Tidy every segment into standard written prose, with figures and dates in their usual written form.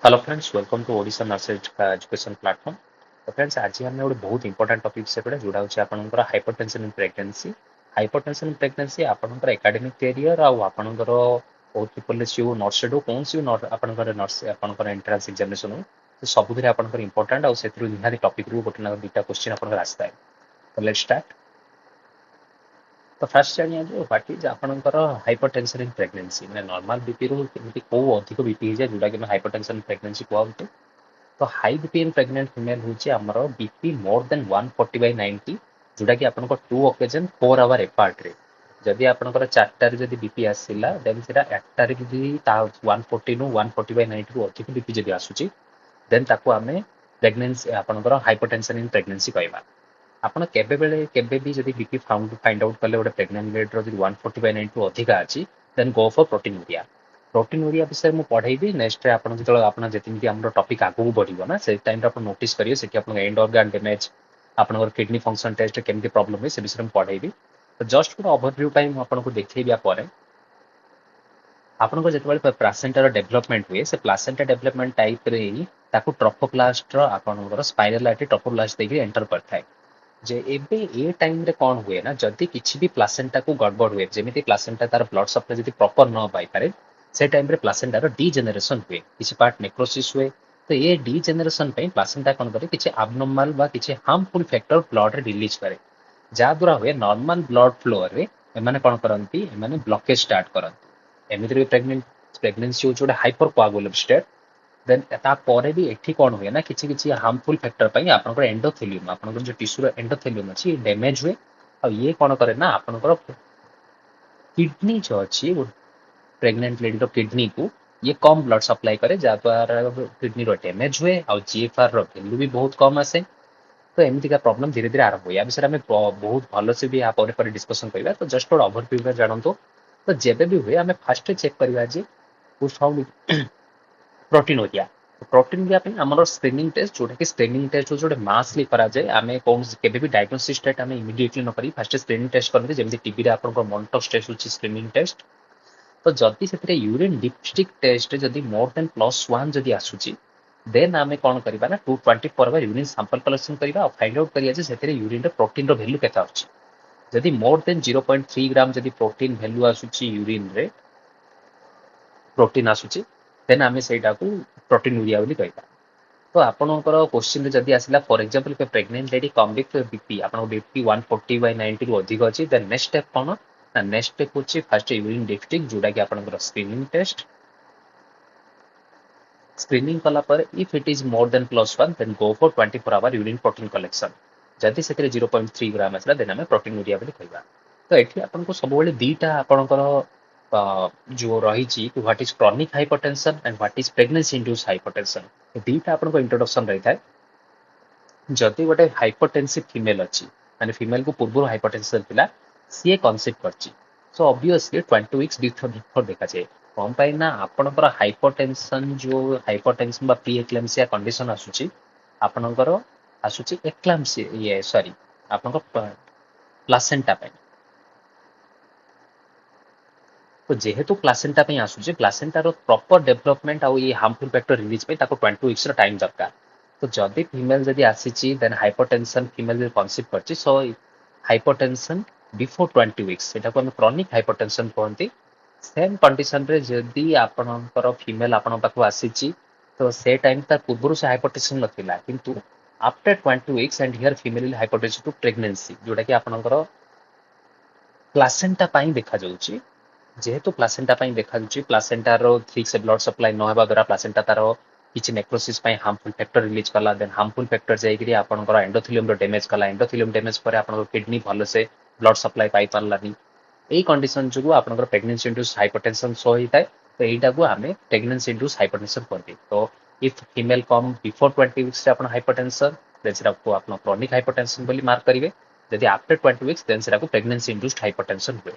Hello friends, welcome to Odisha nursery education platform. तो friends, आज आम गोटे बहुत इंपोर्टेंट टॉपिक से जोड़ा होची आपनकर hypertension in pregnancy. Hypertension in pregnancy आपनकर एकेडमिक कैरियर आउ आपनकर बहुत पीपल सी नर्सरी हो कौन सी आपनकर नर्स आपनकर एंट्रेंस एग्जामिनेशन हो तो सबुथिरे आपनकर इंपोर्टेंट आउ सेथरु निहारी टॉपिक रू गोटे ना दुटा क्वेश्चन आपनकर आस्ता है। तो लेट्स स्टार्ट। तो फास्ट जानिए जो व्हाट इज आपनकर हाइपरटेंशन इन प्रेगनेंसी माने नॉर्मल बीपी रू केमती को अधिक बीपी हो जाए जोटा कि हाइपरटेंशन इन प्रेगनेंसी कहते। तो हाई बीपी इन प्रेग्नेंट फीमेल हूँ आमर बीपी मोर देन 140/90 जोटा कि आपन टू ओकेजन 4 आवर एपार्ट रे जदि आपनकर 4टार जदि बीपी आसिला देन सेटा 8टार जदि 140 नु 140/90 रु अधिक बीपी जदि आसुची देन ताको आमे प्रेगनेंसी आपनकर हाइपरटेंशन इन प्रेगनेंसी कहबा। ଆପଣ କେବେ ବି ଯଦି ବିପି ଫାଇंड आउट କଲେ ଗୋଟେ ପ୍ରେଗନେंट ରେଟ୍ ର ଯଦି 140/90 ରୁ ଅଧିକା ଅଛି ଦେନ୍ ଗो ଫର ପ୍ରୋଟିନୁରିଆ। ପ୍ରୋଟିନୁରିଆ ବିଷୟରେ ମୁଁ ପଢେଇବି ନେକ୍ସଟ ରେ ଆପଣ ଯେତେବେଳେ ଆପଣ ଯେତିକି ଆମର ଟପିକ ଆଗକୁ ବଢିବ ନା ସେ ଟାଇମରେ ଆପଣ ନୋଟିସ କରିବେ ସେଠି ଆପଣଙ୍କ ଏଣ୍ଡ ଅର୍ଗାନ ଡ୍ୟାମେଜ ଆପଣଙ୍କର କିଡନୀ ଫଙ୍କସନ ଟେଷ୍ଟ କେମିତି ପ୍ରୋବ୍ଲେମ ହୁଏ ସେ ବିଷୟରେ ମୁଁ ପଢେଇବି। ତ ଜଷ୍ଟ ଗୋଟେ ଓଭରଭ୍ୟୁ ପାଇଁ ମୁଁ ଆପଣଙ୍କୁ ଦେଖେଇବା ପରେ ଆପଣଙ୍କ ଯେତେବେଳେ ପ୍ଲାସେଣ୍ଟାର ଡେଭଲପମେଣ୍ଟ ହୁଏ ସେ ପ୍ଲାସେଣ୍ଟା ଡେଭଲପମେଣ୍ଟ ଟାଇପରେ ହିଁ ତାକୁ ଟ୍ରଫୋପ୍ଲାଷ୍ଟର ଆପଣଙ୍କର ସ୍ପାଇରାଲାଇଟି ଟ୍ରଫୋପ୍ଲାଷ୍ଟ ଦେଇକି ଏଣ୍ଟର କରିଥାଏ। जे एबे ए टाइम रे कौन हुए ना जदि किसी भी प्लासेंटा को गड़बड़ हुए जेमिति प्लासेंटा तार ब्लड सप्लाई जदि प्रॉपर न पाई पारे से टाइम रे प्लासेंटा रो डीजेनरेशन हुए किसी पार्ट नेक्रोसिस हुए। तो ये डीजेनरेशन पे प्लासेंटा कौन करे किसी एब्नॉर्मल बा किसी हार्मफुल फैक्टर ब्लड रे रिलीज करे जा द्वारा हुए नॉर्मल ब्लड फ्लो रे एमाने कौन करंती एमाने ब्लॉकेज स्टार्ट करंती एमिति रे प्रेगनेंसी हो जोडे हाइपर कोआगुलेट स्टेट। देन तापर भी एठी कौन हुए ना किसी किसी हार्मफुल फैक्टर पर आपनकर एंडोथेलियम आपनकर जो टिश्यू एंडोथेलियम अच्छी डैमेज हुए और ये कौन करे ना आपनकर किडनी जो अच्छी प्रेग्नेंट लेडी रो किडनी को ये कम ब्लड सप्लाई करे जद्वारा किडनी रो डैमेज हुए और जीएफआर रो वैल्यू भी बहुत कम आसे। तो एमती का प्रॉब्लम धीरे धीरे आरंभ हुए या विषय में बहुत भल से भी पर डिस्कशन करबा। तो जस्ट गोटे ओवरव्यू जानतो। तो जेबे भी हुए आम फास्ट चेक करवा जे प्रोटीनुरिया। प्रोटीनुरिया पे हमर स्क्रीनिंग टेस्ट जोटा कि स्क्रीनिंग टेस्ट जोटे मासली करा जाए आमे कौन केबे भी डायग्नोसिस टेस्ट आमे इमीडिएटली न करी फर्स्ट स्क्रीनिंग टेस्ट करबे जेमति टीबी रे आपन को मॉनिटर टेस्ट होची स्क्रीनिंग टेस्ट। तो जदि सेतरे यूरिन डिपस्टिक टेस्ट जदि मोर देन +1 जदि आसुची देन आमे कोन करबा ना 224 बार यूरिन सैंपल कलेक्शन करबा और फाइंड आउट करिया जे सेतरे यूरिन रे प्रोटीन रो वैल्यू केता अछि। जदि मोर देन 0.3 ग्राम जदि प्रोटीन वैल्यू आसुची यूरिन रे प्रोटीन आसुची देन आमे सेटा को प्रोटीनुरिया बोली कहबा। तो आपनकर क्वेश्चन जदि आसिला फॉर एग्जांपल पे pregnant lady come with BP आपन बीपी 140/90 रु अधिक अछि देन नेक्स्ट स्टेप कोन ना नेक्स्ट स्टेप होची फर्स्ट यूरिन डिपस्टिक जोटा कि आपनकर स्क्रीनिंग टेस्ट स्क्रीनिंग कला पर if it is more than +1 then go for 24 hour urine protein collection. जदि सेतरे 0.3 ग्राम आसिला देन हमें प्रोटीनुरिया बोली कहबा। तो एठी आपनको सब बेले दीटा आपनकर जो रही what is chronic hypertension and what is pregnancy induce hypertension दीटा आपन इंट्रोडक्शन रही है। जदि गोटे हाइपरटेंसिव फीमेल अच्छी माने फीमेल को पूर्व हाइपरटेंशन थिला सी कनसीव करची सो ऑब्वियसली 20 वीक्स बिफोर देखा जाए कौन पाई ना आपनकर हाइपरटेंशन जो हाइपरटेंशन बा प्री एक्लेम्सिया कंडीशन आसुची आपनकर आसुची एक्लेम्सिया ये सॉरी आपनकर प्लासेंटा पे। तो जेहेतु प्लासेंटा पे आसुचे प्लासेंटार प्रॉपर डेवलपमेंट आउ ये हार्मफुल फैक्टर रिलीज पे ताको 20 वीक्स रो टाइम दरकार। तो जदि फीमेल जदि आसीची देन हाइपरटेंशन फीमेल जदि कनसीव करची सो हाइपरटेंशन बिफोर 20 वीक्स सेटा को हम क्रॉनिक हाइपरटेंशन कहंती। सेम कंडीशन रे जदि आपनकर फीमेल आपन पाखु आसीची तो से टाइम ता पूर्व से हाइपरटेंशन नथिला किंतु after 20 weeks and here female hypertension to pregnancy जोटा कि आपनकर प्लासेंटा पाई देखा जाउची। जेहेतु प्लासेंटा पाई देखा जाउची प्लासेंटा रो ठीक से ब्लड सप्लाई न हेबा द्वारा प्लासेंटा तारो किछि नेक्रोसिस पाई हार्मफुल फैक्टर रिलीज कला देन हार्मफुल फैक्टर जाईकरी आपनकर एंडोथेलियम रो डैमेज कला एंडोथेलियम डैमेज पर आपनकर किडनी भलो से ब्लड सप्लाई पाई पारलानी एई कंडीशन जुगु आपनकर प्रेगनेंसी इंड्यूस हाइपरटेंशन शो होइताय। तो एइटा को हमें प्रेगनेंसी इंड्यूस हाइपरटेंशन कहते। तो if female come before 20 weeks से आपन हाइपरटेंशन देन सेटा को आपन क्रॉनिक हाइपरटेंशन बोली मार्क करिवे। यदि आफ्टर 20 वीक्स देन सेटा को प्रेगनेंसी इंड्यूस्ड हाइपरटेंशन हुए।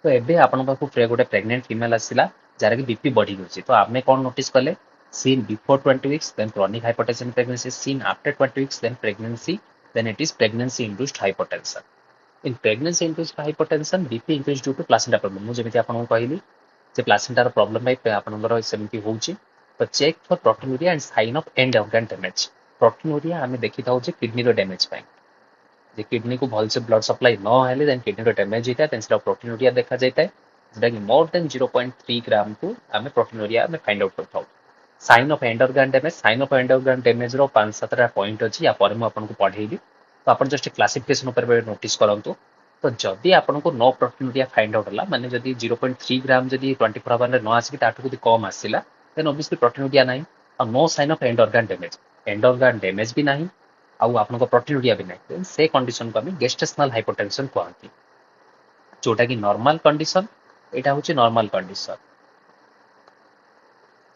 तो एबे आपन पाखु गोटे प्रेग्नेंट फीमेल आसिला जार की बीपी बढ़ी गई तो आमे कौन नोटिस कले seen before 20 weeks then chronic hypertension pregnancy seen after 20 weeks then pregnancy then it is pregnancy induced hypertension. In pregnancy induced hypertension BP increase due to placenta problem मु जेमिति आपन कहली जे प्लासेंटा रो प्रॉब्लम पाई आपनकर सेमिति होउची तो check for proteinuria and sign of end organ damage. Proteinuria आम देखी था किडनी डैमेज जे किडनी को भलसे ब्लड सप्लाई न हेले देन किडनी डैमेज होता है देन सेटा प्रोटीनुरिया देखा जाता है जोटा कि मोर देन 0.3 ग्राम को आम प्रोटीनुरिया आम फाइंड आउट करथाउ। Sign of end organ damage, sign of end organ damage रो 5-7टा पॉइंट अछि या पर मैं आपन को पढेइबी तो आपन जस्ट क्लासिफिकेशन ऊपर नोटिस करंतु। तो जदि आपन को नो प्रोटीनुरिया फाइंड आउट होला माने जदि 0.3 ग्राम जदि 24 आवर रे न आसी ताठू जदि कम आसीला देन ऑब्वियसली प्रोटीनुरिया नाही और no sign of end organ damage, end organ damage भी नाही आउ आपन को प्रोटीनुरिया भी नाही से कंडीशन को हम गेस्टेशनल हाइपोटेंशन कहंती जोटा कि नॉर्मल कंडीशन एटा होची नॉर्मल कंडीशन।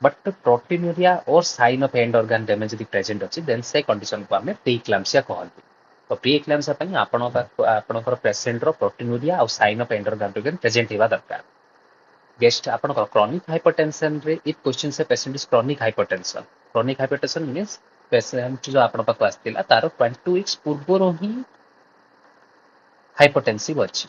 बट प्रोटीनुरिया और sign of end organ damage यदि प्रेजेंट अछि देन से कंडीशन को हम प्री एक्लाम्सिया कहंती। तो प्री एक्लाम्सिया पई आपनकर पेशेंट रो प्रोटीनुरिया और sign of end organ present हेबा दरकार। गेस्ट आपनकर क्रॉनिक हाइपरटेंशन रे इफ क्वेश्चन से patient is chronic hypertension means patient जो आपन पाक आस्तिला तारो 20 वीक्स पूर्व ही हाइपरटेंसिव अछि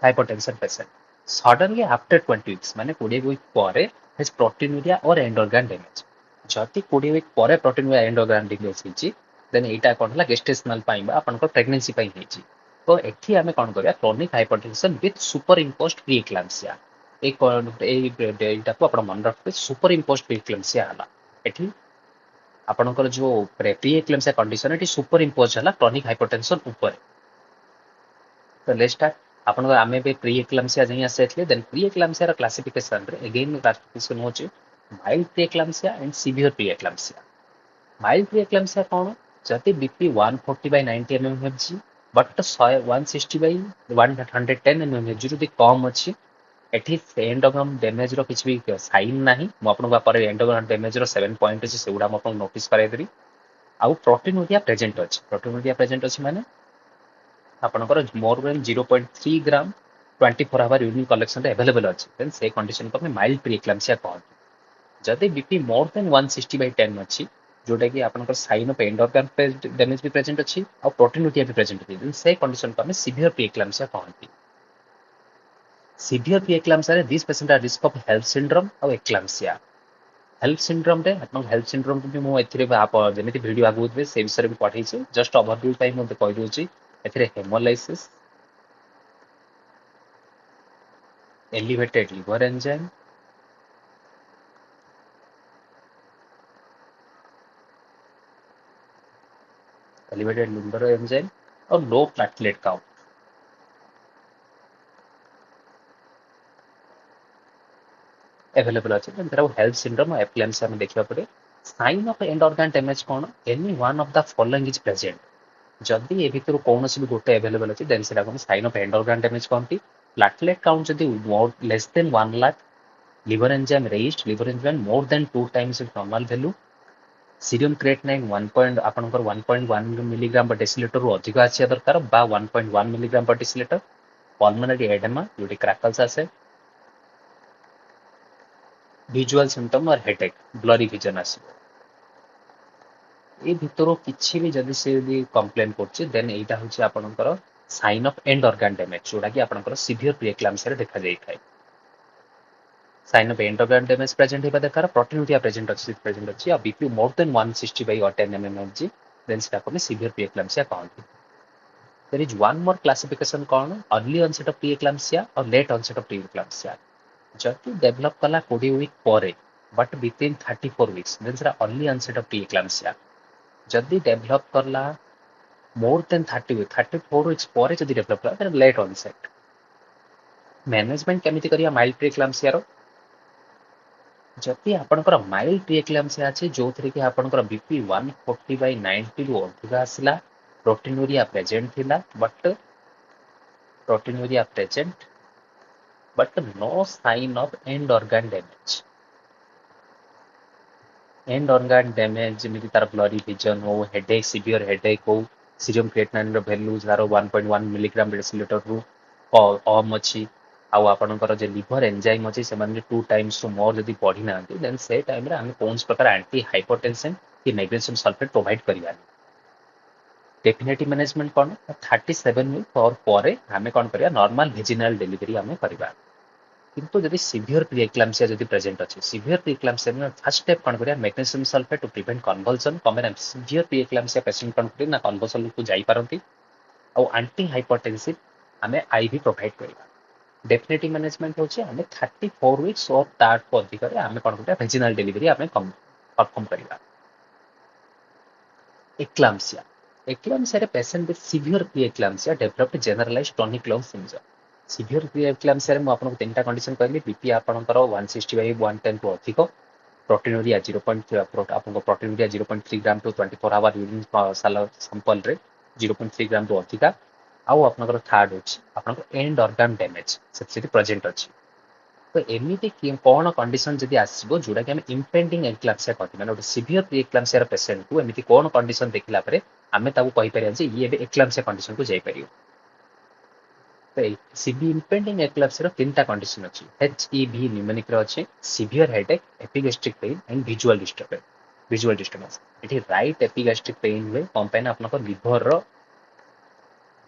hypertension patient suddenly after 20 weeks माने 20 वीक परे हैज प्रोटीनुरिया और एंड ऑर्गन डैमेज जति 20 वीक परे प्रोटीनुरिया एंड ऑर्गन डैमेज हिची देन एटा कोन हला गेस्टेशनल पाई बा आपन प्रेगनेंसी पाई हिची। तो एठी हमें कोन करिया chronic hypertension with superimposed preeclampsia एटा को आपण मन रखबे सुपर इम्पोज्ड प्री एक्लाम्सिया हला एठी आपनकर जो प्री एक्लाम्सिया कंडीशन एठी सुपर इम्पोज हला क्रॉनिक हाइपरटेंशन ऊपर। तो लेट्स स्टार्ट आपन आमे पे प्री एक्लाम्सिया जही आसेथले देन प्री एक्लाम्सिया रा क्लासिफिकेशन रे अगेन क्लासिफिकेशन होची mild preeclampsia and severe pre एक्लाम्सिया। Mild preeclampsia कोन जति बीपी 140/90 mmHg बट 160/110 mmHg जति कम अछि एठी एंड ऑर्गन डैमेज रो किछ भी साइन नाही म आपन पर एंड ऑर्गन डैमेज रो 7 पॉइंट अछि सेउडा म आपन नोटिस कराइ देरी आउ प्रोटीनुरिया प्रेजेंट अछि माने आपनकर more than 0.3 gram 24 hour urine collection available अछि देन से कंडीशन को हम माइल्ड प्री एक्लाम्सिया कहंती। जदि बीपी मोर देन 160/10 अछि जोटा कि आपनकर sign of end organ damage भी प्रेजेंट अछि और प्रोटीनुरिया भी प्रेजेंट अछि देन से कंडीशन को हम सीवियर प्री एक्लाम्सिया कहंती। सीवियर प्री एक्लाम्सिया रे this patient are risk of हेल्थ सिंड्रोम और एक्लाम्सिया। हेल्थ सिंड्रोम रे आपन हेल्थ सिंड्रोम भी मो एथिरे आप जेमिति वीडियो आगु दे से विषय भी पढै छी जस्ट ओवरव्यू टाइम मते कहि दोची एथिरे हेमोलाइसिस elevated liver enzyme और लो प्लेटलेट काउंट अवेलेबल अछि देन तेरा हेल्थ सिंड्रोम एप्लेम्स हम देखिबा पड़े। Sign of end organ damage कोन any one of the following is present जदि ए भितर कोनोसी भी गोटे अवेलेबल अछि देन सेटा कोन sign of end organ damage कहंती। प्लेटलेट काउंट जदि more less than 1 lakh, liver enzyme raised, liver enzyme more than 2 times its normal value, serum creatinine 1 point आपनकर 1.1 मिलीग्राम पर डेसिलिटर रु अधिक आछिया दरकार बा 1.1 milligram per decilitre. Pulmonary oedema जोटी crackles आसे, visual symptom और हेडेक ब्लरी विजन आसे ए भितरो किछि भी जदि से यदि कंप्लेन करछि देन एटा होछि आपनकर sign of end organ damage जोटा कि आपनकर सीवियर प्री एक्लाम्सिया रे देखा जाई थाए। Sign of end organ damage present हेबा दरकार प्रोटीनुरिया प्रेजेंट अछि आ BP more than 160/10 mmHg then सेटा को सीवियर प्री एक्लाम्सिया कहंती। There is one more classification कोन early onset of preeclampsia और late onset of preeclampsia. जदि डेवलप कला 20 वीक परे बट विथिन 34 वीक्स देन सेटा early onset of preeclampsia. जदि डेवलप करला मोर देन 30 वीक 34 वीक्स परे जदि डेवलप कला देन लेट ऑनसेट। मैनेजमेंट केमिति करिया माइल्ड प्री एक्लाम्सिया रो जदि आपनकर माइल्ड प्री एक्लाम्सिया अछि जोथरे कि आपनकर बीपी 140/90 रु अधिक आसिला proteinuria present but no sign of end organ damage. End organ damage जेमिति तार ब्लरी विजन हो हेडेक सीवियर हेडेक हो सीरियम क्रिएटिनिन रो वैल्यू जारो 1.1 मिलीग्राम पर डेसिलिटर रु कम अछि आउ आपनकर जे लिवर एंजाइम अछि से माने 2 टाइम्स टू मोर जदि बढ़ी नांती देन से टाइम रे हम कोन प्रकार एंटी हाइपरटेंशन कि मैग्नीशियम सल्फेट प्रोवाइड करिया। डेफिनेटिव मैनेजमेंट कोन 37 वीक और परे हमें कोन करिया नॉर्मल वेजिनल डिलीवरी हमें करिया। किंतु जदि सिवियर प्रीएक्लाम्सिया जदि प्रेजेंट अछि सिवियर प्रीएक्लाम्सिया में फर्स्ट स्टेप कौन करिया magnesium sulphate to prevent convulsion कमेन सिवियर प्रीएक्लाम्सिया पेशेंट कौन करी ना कन्वल्सन को जाई पारंती और एंटी हाइपरटेंसिव आमे आईवी प्रोवाइड करिया डेफिनेटली मैनेजमेंट होची आमे 34 वीक्स और तार को अधिक रे आमे कौन करिया वेजिनल डिलीवरी आमे कम परफॉर्म करिया एक्लाम्सिया एक्लाम्सिया रे patient with severe preeclampsia develop generalized tonic lung syndrome severe preeclampsia रे मु आपन तीनटा कंडीशन कहली बीपी आपनकर 160 बाय 110 टू अधिक प्रोटीनुरिया 0.3 आपन proteinuria 0.3 gram to 24 hour urine साल सैंपल रे 0.3 ग्राम टू अधिका आउ आपनकर थर्ड होची आपनकर एंड ऑर्गन डैमेज से प्रेजेंट अछि तो एमिति कौन कंडीशन जदि आसीबो जोड़ा कि हम इम्पेंडिंग एक्लाम्सिया कहते माने गोटे सिवियर प्री एक्लाम्सिया पेशेंट को एमिति कौन कंडीशन देखला परे आमे ताकू कहि परिया जे ये बे एक्लाम्सिया कंडीशन को जाई परियो तो सीबी इम्पेंडिंग एक्लाम्सिया रो तीनटा कंडीशन अछि एचईवी न्यूमोनिक रो अछि severe headache epigastric pain and visual disturbance एठी राइट एपिगैस्ट्रिक पेन हुए कौन पे ना आपनको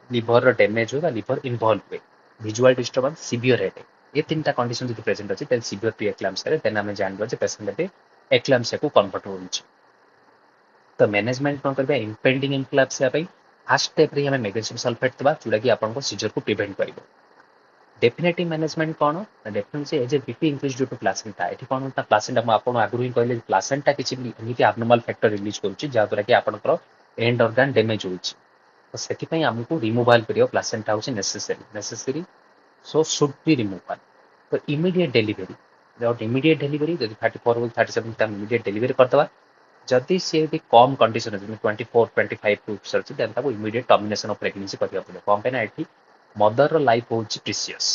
लिवर रो डैमेज हो लिवर इन्वॉल्व हुए विजुअल डिस्टर्बेंस सिवियर हेडेक ये तीनटा कंडीशन जदि प्रेजेंट अछि देन सिवियर प्री एक्लाम्सिया रे देन हमें जानबो जे पेशेंट बे एक्लाम्सिया को कन्वर्ट होउछि तो मैनेजमेंट कोन करबे इम्पेंडिंग एक्लाम्सिया पे फर्स्ट स्टेप रे हमें मैग्नीशियम सल्फेट दबा जोड़ा कि आपन को सीजर को प्रिवेंट करिवो डेफिनेटली मैनेजमेंट कोन definitely as a BP increase due to placenta एठी कोन ता प्लासेंटा म आपन आगु ही कहले प्लासेंटा किछि एमिति एब्नॉर्मल फैक्टर रिलीज करूछि जा द्वारा कि आपन को एंड ऑर्गन डैमेज होउछि तो सेति पई हमकु रिमूवल करियो प्लासेंटा होछि necessary so should be removal तो immediate delivery without immediate delivery जदि 34 वीक 37 वीक इमीडिएट डिलीवरी करदवा जदि से भी कम कंडीशन अछि 24 25 वीक्स अछि देन ताको इमीडिएट टर्मिनेशन ऑफ प्रेगनेंसी करिया पड़े कम पे ना एठी मदर रो लाइफ होछि प्रीशियस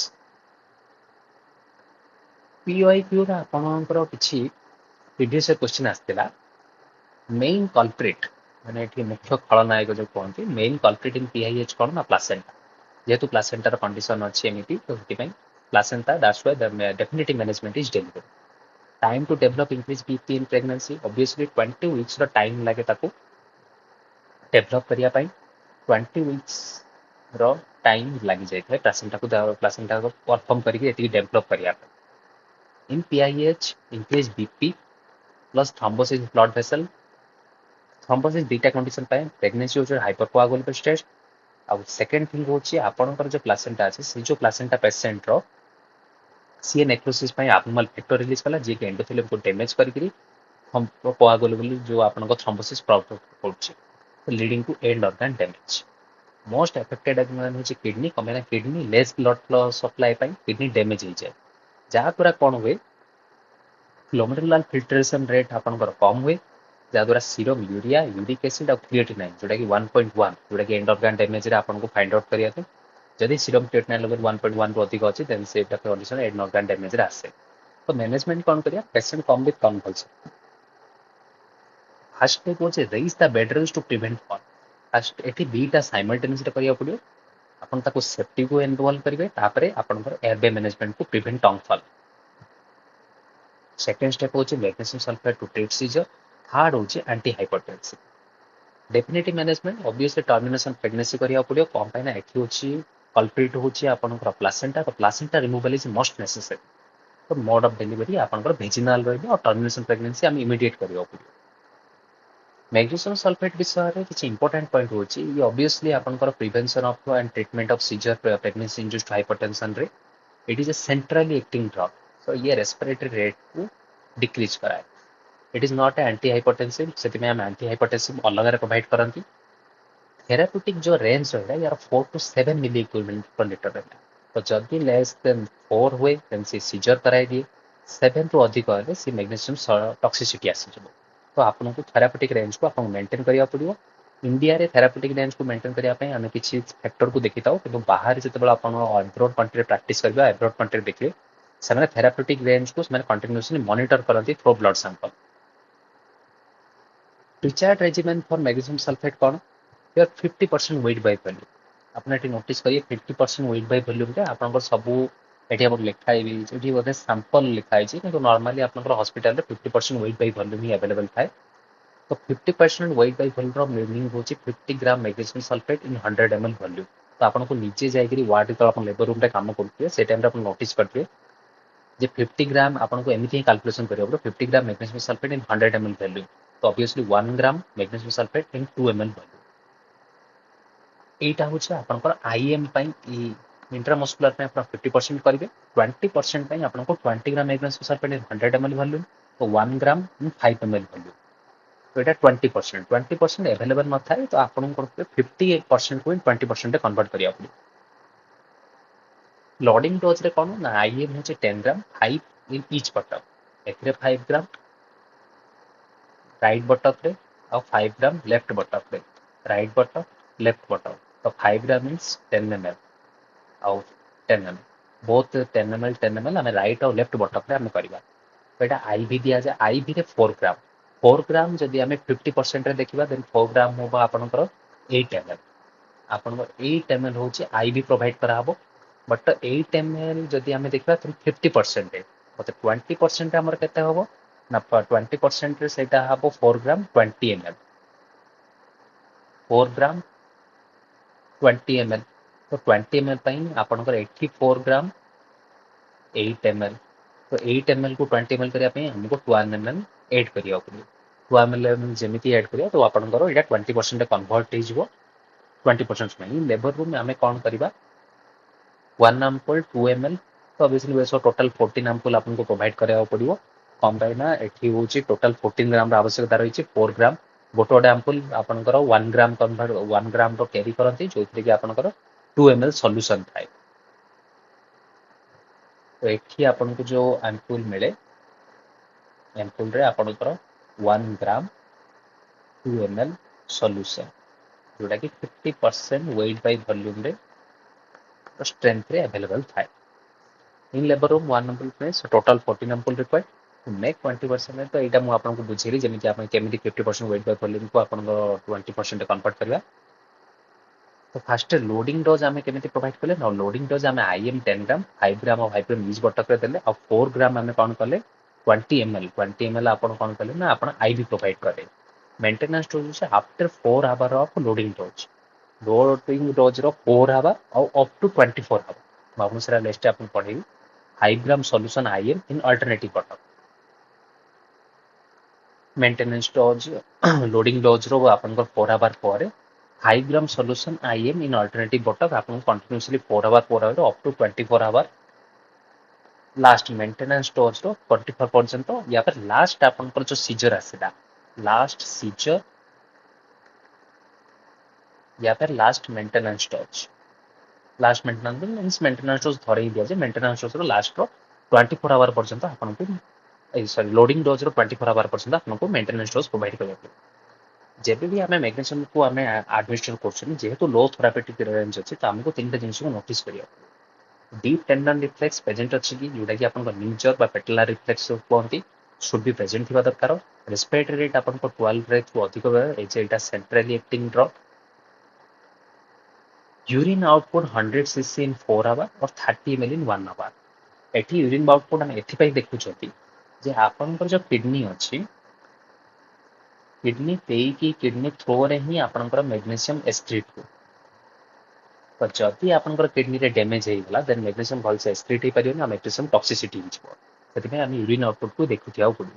पीओआईक्यू रा आपनकर किछि प्रीवियस क्वेश्चन आस्तिला मेन कल्प्रिट माने एठी मुख्य खलनायक जो कहନ୍ତି मेन कल्प्रिट इन पीआईएच कोन ना प्लासेंटा जेहेतु प्लासेंटा रो कंडीशन अछि एमिति तो सेति पई placenta that's why definitely management is delivered time to develop increase BP in pregnancy obviously 20 weeks रो टाइम लागे ताको डेवलप करिया पई 20 वीक्स रो टाइम लागि जाय थे प्लासेंटा को परफॉर्म करके एति डेवलप करिया in PIH increase BP plus thrombosis blood vessel thrombosis बीटा कंडीशन पाए प्रेगनेंसी हो हाइपरकोआगुलेटेड स्टेज आ सेकंड थिंग होची आपनकर जो प्लासेंटा अछि से जो प्लासेंटा पेशेंट रो सीए नेक्रोसिस पई एब्नॉर्मल फैक्टर रिलीज कला जे के एंडोथेलियम को डैमेज करिकरी कोआगुलेबल जो आपनकर थ्रोम्बोसिस प्रॉब्लम होची leading to end organ damage most affected animal होची किडनी कमेना kidney less blood flow supply पई किडनी डैमेज हो जाए जहाँ द्वारा कौन हुए ग्लोमेरुलर फिल्ट्रेशन रेट आपनकर कम हुए जहाँ द्वारा सीरम यूरिया यूरिक एसिड और क्रिएटिनाइन जोटा कि 1.1 जोटा कि एंड ऑर्गन डैमेज रे आपन को फाइंड आउट करिया थे जदि सीरम क्रिएटिनाइन लेवल 1.1 रो अधिक अछि देन से कंडीशन एंड ऑर्गन डैमेज रे आसे तो मैनेजमेंट कौन करिया patient come with convulsion first step होचे raise the bed rest to prevent fall first एठी बीटा साइमल्टेनियसली करिया पड़ियो अपन ताको सेफ्टी को इन्वॉल्व करिवे तापरे आपनकर एयरवे मैनेजमेंट को prevent tongue fall second step होची magnesium sulphate to treat seizure third होची antihypertensive definitely management obviously termination pregnancy करिया पड़ियो कम पाई ना एठी होची कल्प्रिट होची आपनकर प्लासेंटा तो placenta removal is most necessary तो मोड ऑफ डिलीवरी आपनकर वेजिनल रहबो और टर्मिनेशन प्रेगनेंसी हम इमीडिएट करियो पड़ियो मैग्नीशियम सल्फेट विषय रे किछि इंपोर्टेंट पॉइंट होची ये ऑब्वियसली आपनकर prevention of and treatment of seizure pregnancy induced hypertension रे it is a centrally acting drug so ये रेस्पिरेटरी रेट को डिक्रीज कराए it is not antihypertensive से हम एंटी हाइपरटेंसिव अलग प्रोवाइड करती थेराप्यूटिक जो रेंज रहा यार 4 to 7 milliequivalent per litre रहता तो जब भी लेस देन 4 हुए देन से सीजर कराई दिए 7 टू अधिक हेले सी मैग्नीशियम टॉक्सिसिटी आसी जब तो आपन को थेराप्यूटिक रेंज को आपन मेंटेन करिया पड़ियो इंडिया रे थेराप्यूटिक रेंज को मेंटेन करिया पई हमें किछि फैक्टर को देखिताओ किंतु बाहर जते बेला आपन अब्रॉड कंट्री प्रैक्टिस करबा अब्रॉड कंट्री देखिए ସେମାନେ थेराप्यूटिक रेंज को ସେମାନେ कंटिन्यूअसली मॉनिटर करती through blood sample Pritchard regiment for magnesium sulphate कौन योर 50% वेट बाय वैल्यू आपने एटी नोटिस करिए 50% वेट बाय वॉल्यूम रे आपनकर सबू एटी हमर लिखा है एटी बोधे सैंपल लिखा है किंतु नॉर्मली आपनकर हॉस्पिटल रे 50% वेट बाय वॉल्यूम ही अवेलेबल थाए तो 50% वेट बाय वॉल्यूम रो मीनिंग होची 50 gram magnesium sulphate in 100 ml volume तो आपन को नीचे जाई करी वार्ड तो आपन लेबर रूम रे काम करथिए से टाइम रे आपन नोटिस करथिए जे 50 ग्राम आपको एमती ही कैलकुलेशन करियो 50 gram magnesium sulphate in 100 ml value तो ऑब्वियसली 1 ग्राम मैग्नीशियम सल्फेट इन 2 ml वैल्यू एटा होचे आपनकर आईएम पई इंट्रामस्कुलर पे आप 50% करेंगे 20% पे आपको 20 ग्राम magnesium sulphate in 100 ml value तो 1 ग्राम इन 5 ml वैल्यू तो ये 20% अवेलेबल न था तो आपको 58% को 20% कन्वर्ट करिया पड़े लोडिंग डोज रे कौन ना आईएम होचे 10 ग्राम 5 इन ईच बटक एथरे 5 ग्राम राइट बटक रे और 5 ग्राम लेफ्ट बटक रे राइट बटक लेफ्ट बटक तो 5 ग्राम मींस 10 ml और 10 ml बोथ 10 ml 10 ml हमें राइट और लेफ्ट बटक रे हमें करिवा तो एटा आईवी दिया जाए आईवी रे 4 ग्राम 4 ग्राम जदि हमें 50% रे देखिबा देन 4 ग्राम होबा आपनकर 8 ml आपनकर 8 ml होची आईवी प्रोवाइड करा हबो बट 8 ml जदि हमें देखिबा तो 50% रे मतलब 20% हमर केते होबो ना 20% रे सेटा हबो 4 ग्राम 20 ml 4 ग्राम 20 ml तो 20 ml पई आपनकर 84 ग्राम 8 ml तो 8 ml को 20 ml करिया पे हमको 12 ml ऐड करिया पड़ियो 12 ml जेमिति ऐड करिया तो आपनकर एटा 20% कन्वर्ट हे जिवो 20% में लेबर रूम में हमें कौन करिबा 1 ampule 2 ml तो ऑब्वियसली वैसे टोटल 14 ampule आपनको प्रोवाइड करिया पड़ियो कम पाई ना एठी होची टोटल 14 ग्राम रा आवश्यकता रहिछि 4 ग्राम गोटे गोटे ampule आपनकर 1 ग्राम कन्वर्ट 1 ग्राम रो कैरी करंती जोथि कि आपनकर 2 ml सॉल्यूशन थाए तो एठी आपनको जो ampule मिले ampule रे आपनकर 1 ग्राम 2 ml सॉल्यूशन जोटा कि 50% वेट बाय वॉल्यूम रे स्ट्रेंथ रे अवेलेबल थाए in labour room 1 ampule place total 14 ampule required to make 20% तो एटा मु आपनको बुझेली जेमिति आपण केमिति 50% वेट बाय वॉल्यूम को आपनको 20% कन्वर्ट करबा तो फर्स्ट लोडिंग डोज हमें केमिति प्रोवाइड करले न लोडिंग डोज हमें आईएम 10 ग्राम 5 ग्राम और 5 ग्राम ईच बटक रे देले और 4 ग्राम हमें कौन करले 20 ml आपण कौन करले ना आपण आईवी प्रोवाइड करे मेंटेनेंस डोज से after 4 hour of loading dose रो 4 आवर और अप टू 24 आवर बाबू सरा लिस्ट अपन पढ़ेबी 5 gram solution IM in alternative buttock maintenance dose loading dose रो अपन 4 आवर पर 5 gram solution IM in alternative buttock अपन continuously 4 hour up to 24 hour last maintenance dose रो 24 पर्यंत या फिर लास्ट अपन जो सीजर आसीला लास्ट सीजर या फिर last maintenance dose last maintenance means maintenance dose थरे ही दिया जे मेंटेनेंस डोज रो लास्ट रो 24 आवर पर्यंत अपन को सॉरी लोडिंग डोज रो 24 आवर पर्यंत अपन को मेंटेनेंस डोज प्रोवाइड करबे जेबे भी हमें मैग्नीशियम को हमें एडमिनिस्ट्रेट करछन जेहेतु लो थेरापेटिक रेंज अछि त हमको तीनटा जिनिस को नोटिस करियो डीप टेंडन रिफ्लेक्स प्रेजेंट अछि कि जोटा कि अपन नीचर बा पेटुलर रिफ्लेक्स कहंती शुड बी प्रेजेंट थिबा दरकार रेस्पिरेटरी रेट अपन को 12 ब्रेथ को अधिक होबे एटा centrally acting drug urine output 100 cc in 4 hour और 30 ml इन 1 आवर एठी यूरिन आउटपुट हम एथि पई देखु छथि जे आपन जो किडनी अछि किडनी पेई की किडनी थ्रो रे ही आपन मैग्नीशियम एक्सक्रीट हो तो जदि आपन किडनी रे डैमेज हे गला देन मैग्नीशियम भल से एक्सक्रीट हे परियो ना मैग्नीशियम टॉक्सिसिटी हो जिवो सेति में हम यूरिन आउटपुट को देखुथियाउ पड़ो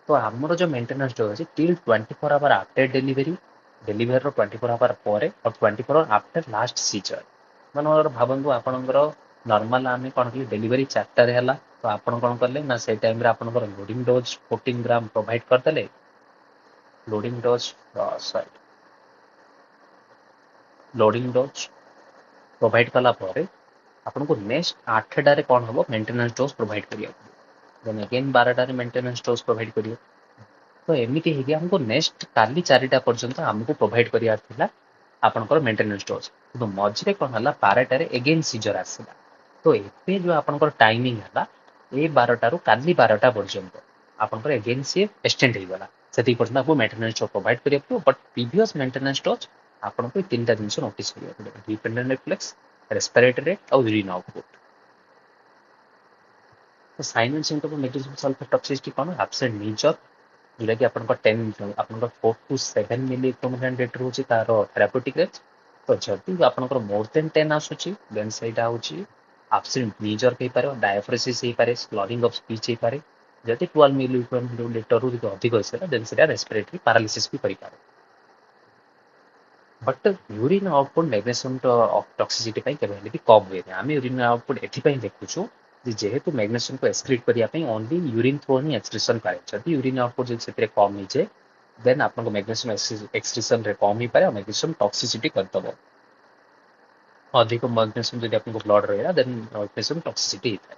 तो हमर जो मेंटेनेंस जो अछि till 24 hour after delivery delivery रो 24 आवर पर और 24 आवर आफ्टर लास्ट सीजर मनोर भाबंतु आपनकर नॉर्मल आमे कोन कि डिलीवरी 4 रे हला तो आपन कोन करले ना से टाइम रे आपनकर लोडिंग डोज 14 ग्राम प्रोवाइड कर देले loading dose sorry loading dose provide कला पर आपन को नेक्स्ट 8 रे कोन हबो मेंटेनेंस डोज प्रोवाइड करियो देन अगेन 12 रे मेंटेनेंस डोज प्रोवाइड करियो तो एमिति हे गया हमको नेक्स्ट काली 4टा पर्यंत हमको प्रोवाइड करिया थिला आपनकर मेंटेनेंस डोज तो मझरे कोन हला 12टा रे अगेन सीजर आसीला तो एते जो आपनकर टाइमिंग हला ए 12टा रो काली 12टा पर्यंत आपनकर अगेन से एक्सटेंड हे गला सेति पर्यंत आपको मेंटेनेंस डोज प्रोवाइड करिया बट प्रीवियस मेंटेनेंस डोज आपनको तीनटा जिंस नोटिस करिया पड़े डिपेंडेंट रिफ्लेक्स रेस्पिरेटरी रेट और यूरिन आउटपुट तो sign and symptom of magnesium sulphate toxicity कोन एब्सेंट नीचर जोटा कि आपन 10 आपन 4 टू 7 मिली इक्विवेलेंट रेट रहउची तारो थेराप्यूटिक रेंज तो जदि आपन मोर देन 10 आसुची देन सेटा होची absent knee jerk ହେଇପାରେ, diaphoresis ହେଇପାରେ, slurring of speech ହେଇପାରେ। ଯଦି 12 ମିଲିଲିଟରରୁ ଯଦି ଅଧିକ ହେଇସାରିଲା ଦେନ୍ ସେଟା ରେସ୍ପିରେଟରୀ ପାରାଲିସିସ୍ ବି କରିପାରେ। But urine output magnesium toxicity ପାଇଁ କେବେ ହେଲେ ବି କମ୍ ହୁଏନି। ଆମେ ୟୁରିନ୍ ଆଉଟପୁଟ୍ ଏଥିପାଇଁ ଦେଖୁଛୁ ଯେ ଯେହେତୁ ମ୍ୟାଗ୍ନେସିୟମକୁ ଏକ୍ସକ୍ରିଟ୍ କରିବା ପାଇଁ ଓନ୍ଲି ୟୁରିନ୍ ଥ୍ରୋ ହିଁ ଏକ୍ସକ୍ରିସନ୍ କରେ। ଯଦି ୟୁରିନ୍ ଆଉଟପୁଟ୍ ଯଦି ସେଥିରେ କମ୍ ହେଇଯାଏ ଦେନ୍ ଆପଣଙ୍କ ମ୍ୟାଗ୍ନେସିୟମ୍ ଏକ୍ସକ୍ରିସନ୍ରେ କମ୍ ହେଇପାରେ ଆଉ ମ୍ୟାଗ୍ନେସିୟମ୍ ଟକ୍ସିସିଟି କରିଦେବ। ଅଧିକ ମ୍ୟାଗ୍ନେସିୟମ୍ ଯଦି ଆପଣଙ୍କ ବ୍ଲଡ୍ ରହିଲା ଦେନ୍ ମ୍ୟାଗ୍ନେସିୟମ୍ ଟକ୍ସିସିଟି ହେଇଥାଏ।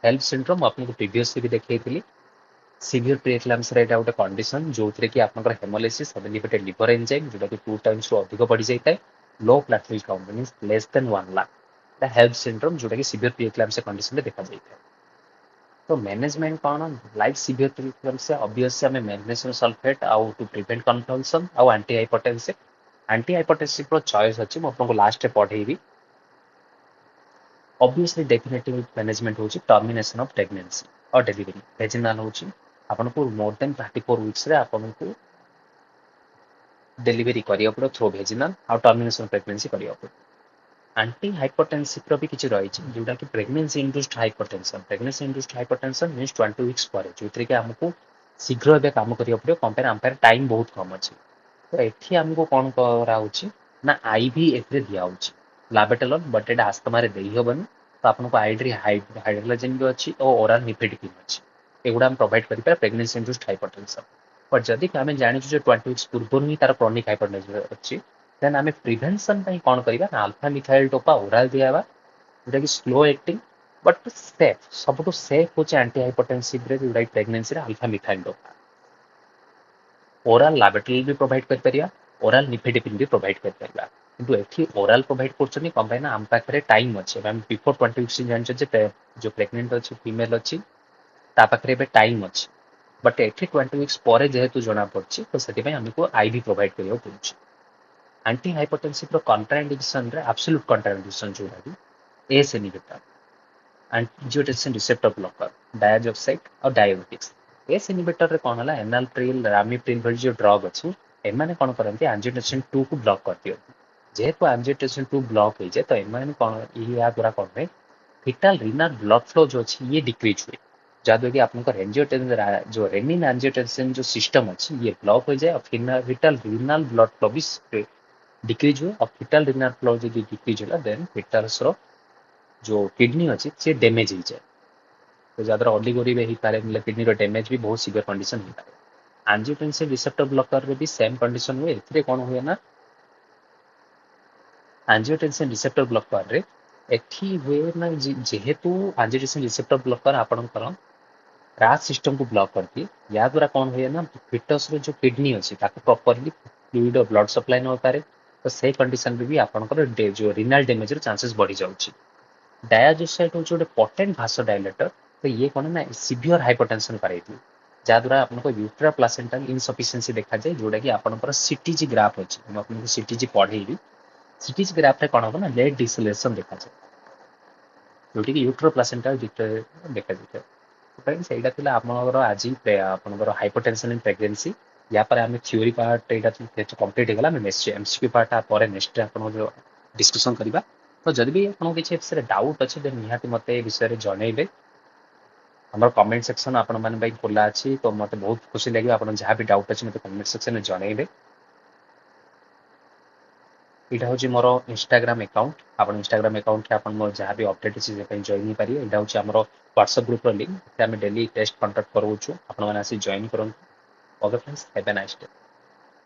ହେଲ୍ପ ସିଣ୍ଡ୍ରୋମ୍ ଆପଣଙ୍କୁ ପ୍ରିଭିୟସଲି ବି ଦେଖେଇଥିଲି। ସିଭିୟର ପ୍ରିଏକ୍ଲାମ୍ସିଆ ଏଇଟା ଗୋଟେ କଣ୍ଡିସନ୍ ଯୋଉଥିରେ କି ଆପଣଙ୍କର ହେମୋଲାଇସିସ୍ ଏଲିଭେଟେଡ୍ ଲିଭର ଏନଜାଇମ୍ ଯୋଉଟା କି 2 ଟାଇମ୍ସରୁ ଅଧିକ ବଢିଯାଇଥାଏ। Low platelet count means less than 1 lakh. ଏଟା ହେଲ୍ପ ସିଣ୍ଡ୍ରୋମ୍ ଯୋଉଟା କି ସିଭିୟର ପ୍ରିଏକ୍ଲାମ୍ସିଆ କଣ୍ଡିସନରେ ଦେଖାଯାଇଥାଏ। ତ ମ୍ୟାନେଜମେଣ୍ଟ କଣ? ଲାଇକ୍ ସିଭିୟର ପ୍ରିଏକ୍ଲାମ୍ସିଆ ଅବଭିୟସଲି ଆମେ ମ୍ୟାଗ୍ନେସିୟମ୍ ସଲଫେଟ୍ ଆଉ ଟୁ ପ୍ରିଭେଣ୍ଟ କନଭଲସନ୍ ଆଉ ଆଣ୍ଟି ହାଇପରଟେନସିଭ୍। ଆଣ୍ଟି ହାଇପରଟେନସିଭ୍ର ଚଏସ୍ ଅଛି, ମୁଁ ଆପଣଙ୍କୁ ଲାଷ୍ଟରେ ପଢେଇବି। Obviously, definitive management ହେଉଛି termination of pregnancy or delivery. ଭେଜିନାଲ ହେଉଛି ଆପଣଙ୍କୁ more than 34 weeksରେ ଆପଣଙ୍କୁ ଡେଲିଭରି କରିବାକୁ ପଡ଼ିବ ଥ୍ରୋ ଭେଜିନାଲ ଆଉ ଟର୍ମିନେସନ ପ୍ରେଗନେନ୍ସି କରିବାକୁ ପଡ଼ିବ। ଆଣ୍ଟି ହାଇପରଟେନସିଭ୍ର ବି କିଛି ରହିଛି ଯୋଉଟା କି pregnancy induced hypertension. Pregnancy induced hypertension means 20 weeks ପରେ, ଯୋଉଥିରେ କି ଆମକୁ ଶୀଘ୍ର ଏବେ କାମ କରିବାକୁ ପଡ଼ିବ କମ୍ପେୟାର ଆମ ପାଖରେ ଟାଇମ୍ ବହୁତ କମ୍ ଅଛି। ତ ଏଠି ଆମକୁ କଣ କରାହଉଛି ନା ଆଇଭି ଏଥିରେ ଦିଆହଉଛି ଲାବେଟାଲନ୍, ବଟ୍ ଏଇଟା ଆସ୍ତମାରେ ଦେଇହବନି। ତ ଆପଣଙ୍କୁ ଆଇଡ୍ରି ହାଇଡ୍ରୋଜେନ୍ ବି ଅଛି ଓ ଓରାଲ ନିଫେଡିକିନ୍ ଅଛି। ଏଗୁଡ଼ା ଆମେ ପ୍ରୋଭାଇଡ୍ କରିପାରିବା ପ୍ରେଗନେନ୍ସି ଇଣ୍ଡ୍ୟୁସ୍ଡ ହାଇପରଟେନସନ୍। ବଟ୍ ଯଦି ଆମେ ଜାଣିଛୁ ଯେ 20 weeks ପୂର୍ବରୁ ହିଁ ତାର କ୍ରନିକ୍ ହାଇପରଟେନସନ୍ ଅଛି ଦେନ୍ ଆମେ ପ୍ରିଭେନ୍ସନ୍ ପାଇଁ କଣ କରିବା ନା ଆଲଫା ମିଥାଇଲ୍ ଟୋପା ଓରାଲ ଦିଆହେବା, ଯୋଉଟା କି ସ୍ଲୋ ଆକ୍ଟିଂ ବଟ୍ ସେଫ୍। ସବୁଠୁ ସେଫ୍ ହେଉଛି ଆଣ୍ଟି ହାଇପରଟେନସିଭ୍ରେ ଯୋଉଟା କି ପ୍ରେଗନେନ୍ସିରେ ଆଲଫା ମିଥାଇଲ୍ ଟୋପା। ଓରାଲ ଲାବେଟାଲନ୍ ବି ପ୍ରୋଭାଇଡ୍ କରିପାରିବା, ଓରାଲ ନିଫେଡିକିନ୍ ବି ପ୍ରୋଭାଇଡ୍ କରିପାରିବା। କିନ୍ତୁ ଏଠି ଓରାଲ ପ୍ରୋଭାଇଡ୍ କରୁଛନ୍ତି କଣ ପାଇଁ ନା ଆମ ପାଖରେ ଟାଇମ୍ ଅଛି। ଏବେ ଆମେ ବିଫୋର 20 weeks ଜାଣିଛ ଯେ ଯୋଉ ପ୍ରେଗନେଣ୍ଟ ଅଛି ଫିମେଲ ଅଛି ତା ପାଖରେ ଏବେ ଟାଇମ୍ ଅଛି। ବଟ୍ ଏଠି 20 weeks ପରେ ଯେହେତୁ ଜଣାପଡୁଛି ତ ସେଥିପାଇଁ ଆମକୁ ଆଇଭି ପ୍ରୋଭାଇଡ୍ କରିବାକୁ ପଡୁଛି। ଆଣ୍ଟି ହାଇପରଟେନସିଭ୍ର କଣ୍ଟ୍ରାଇଣ୍ଡିକେସନରେ ଆବସଲ୍ୟୁଟ୍ କଣ୍ଟ୍ରାଇଣ୍ଡିକେସନ୍ ଯୋଉଟା କି ଏସ୍ ଇନହିବିଟର, ଆଞ୍ଜିଓଟେନ୍ସିନ୍ ରିସେପ୍ଟର ବ୍ଲକର, ଡାୟାଜୋକ୍ସାଇଡ୍ ଆଉ ଡାୟବେଟିକ୍ସ। ଏସ୍ ଇନହିବିଟରରେ କଣ ହେଲା ଏନାଲପ୍ରିଲ୍, ରାମିପ୍ରିଲ୍ ଭଳି ଯୋଉ ଡ୍ରଗ୍ ଅଛି ଏମାନେ କଣ କରନ୍ତି ଆଞ୍ଜିଓଟେନ୍ସିନ୍ 2 କୁ ବ୍ଲକ୍ କରିଦିଅନ୍ତି। ଯେହେତୁ ଆଞ୍ଜିଓଟେନ୍ସିନ୍ 2 ବ୍ଲକ୍ ହେଇଯାଏ ତ ଏମାନେ କଣ ଏହା ଦ୍ୱାରା କଣ ହୁଏ ଫିଟାଲ ରିନାଲ ବ୍ଲଡ ଫ୍ଲୋ ଯୋଉ ଅଛି ଇଏ ଡିକ୍ରିଜ୍ ହୁଏ। ଯାହାଦ୍ୱାରା କି ଆପଣଙ୍କ ଯୋଉ ରେନିନ୍ ଆଞ୍ଜିଓଟେନ୍ସିନ୍ ଯୋଉ ସିଷ୍ଟମ ଅଛି ଇଏ ବ୍ଲକ୍ ହୋଇଯାଏ ଆଉ ଫିଟାଲ ରିନାଲ ବ୍ଲଡ ଫ୍ଲୋ ବି ଡିକ୍ରିଜ୍ ହୁଏ। ଆଉ ଫିଟାଲ ରିନାଲ ଫ୍ଲୋ ଯଦି ଡିକ୍ରିଜ୍ ହେଲା ଦେନ୍ ଫିଟାଲସର ଯୋଉ କିଡନୀ ଅଛି ସେ ଡ୍ୟାମେଜ ହେଇଯାଏ। ତ ଯାହାଦ୍ୱାରା ଅଲିଗୋରି ହେଇପାରେ, କିଡନୀର ଡ୍ୟାମେଜ ବି ବହୁତ ସିଭିୟର କଣ୍ଡିସନ ହେଇପାରେ। ଆଞ୍ଜିଓଟେନ୍ସିନ୍ ରିସେପ୍ଟର ବ୍ଲକରରେ ବି ସେମ୍ କଣ୍ଡିସନ ହୁଏ। ଏଥିରେ କଣ ହୁଏ ନା ଆଞ୍ଜିଓଟେନ୍ସିନ୍ ରିସେପ୍ଟର ବ୍ଲକରରେ ଏଠି ହୁଏ ନା ଯେହେତୁ ଆଞ୍ଜିଓଟେନ୍ସିନ୍ ରିସେପ୍ଟର ବ୍ଲକର ଆପଣଙ୍କର ରାସ୍ ସିଷ୍ଟମକୁ ବ୍ଲକ୍ କରିଦିଏ, ୟା ଦ୍ୱାରା କଣ ହୁଏ ନା ଫିଟସର ଯୋଉ କିଡନୀ ଅଛି ତାକୁ ପ୍ରପରଲି ଫ୍ଲୁଇଡ ବ୍ଲଡ ସପ୍ଲାଏ ନପାରେ। ତ ସେଇ କଣ୍ଡିସନରେ ବି ଆପଣଙ୍କର ଯୋଉ ରିନାଲ ଡ୍ୟାମେଜର ଚାନ୍ସେସ୍ ବଢି ଯାଉଛି। ଡାୟାଜୋକ୍ସାଇଡ୍ ହେଉଛି ଗୋଟେ ପଟେଣ୍ଟ ଭାସୋଡାଇଲେଟର। ତ ଇଏ କଣ ନା ସିଭିୟର ହାଇପରଟେନସନ୍ କରାଇଦିଏ, ଯାହାଦ୍ୱାରା ଆପଣଙ୍କ ୟୁଟ୍ରା ପ୍ଲାସେଣ୍ଟାଲ ଇନସଫିସିଏନ୍ସି ଦେଖାଯାଏ, ଯୋଉଟା କି ଆପଣଙ୍କର ସିଟିଜି ଗ୍ରାଫ୍ ଅଛି। ମୁଁ ଆପଣଙ୍କୁ ସିଟିଜି ପଢେଇବି। ସିଟିଜି ଗ୍ରାଫରେ କଣ ହବ ନା ଲେଟ୍ ଡିସଲେସନ୍ ଦେଖାଯାଏ, ଯୋଉଠି କି ୟୁଟ୍ରା ପ୍ଲାସେଣ୍ଟାଲ ଦେଖାଯାଇଥାଏ। ସେଇଟା ଥିଲା ଆପଣଙ୍କର ଆଜି ଆପଣଙ୍କର ହାଇପରଟେନସନ୍ ଇନ୍ ପ୍ରେଗନେନ୍ସି। ୟା ପରେ ଆମେ ଥିଓରି ପାର୍ଟ ଏଇଟା କମ୍ପ୍ଲିଟ୍ ହେଇଗଲା। ଆମେ ଏମସିକ୍ୟୁ ପାର୍ଟ ପରେ ନେକ୍ସଟ ଆପଣଙ୍କ ଡିସ୍କସନ୍ କରିବା। ତ ଯଦି ବି ଆପଣଙ୍କୁ କିଛି ବିଷୟରେ ଡାଉଟ୍ ଅଛି ଦେନ୍ ନିହାତି ମୋତେ ଏ ବିଷୟରେ ଜଣେଇବେ। ଆମର କମେଣ୍ଟ ସେକ୍ସନ ଆପଣମାନଙ୍କ ପାଇଁ ଖୋଲା ଅଛି, ତ ମୋତେ ବହୁତ ଖୁସି ଲାଗିବ ଆପଣ ଯାହା ବି ଡାଉଟ୍ ଅଛି ମୋତେ କମେଣ୍ଟ ସେକ୍ସନରେ ଜଣେଇବେ। ଏଇଟା ହେଉଛି ମୋର ଇନଷ୍ଟାଗ୍ରାମ ଆକାଉଣ୍ଟ। ଆପଣ ଇନଷ୍ଟାଗ୍ରାମ ଆକାଉଣ୍ଟରେ ଆପଣ ମୋର ଯାହା ବି ଅପଡେଟ୍ ଅଛି ସେ ପାଇଁ ଜଏନ୍ ହେଇପାରିବେ। ଏଇଟା ହେଉଛି ଆମର ହ୍ୱାଟ୍ସଆପ୍ ଗ୍ରୁପର ଲିଙ୍କ୍। ଆମେ ଡେଲି ଟେଷ୍ଟ କଣ୍ଡକ୍ଟ କରୁଛୁ, ଆପଣମାନେ ଆସି ଜଏନ୍ କରନ୍ତୁ। Okay friends, have a nice day.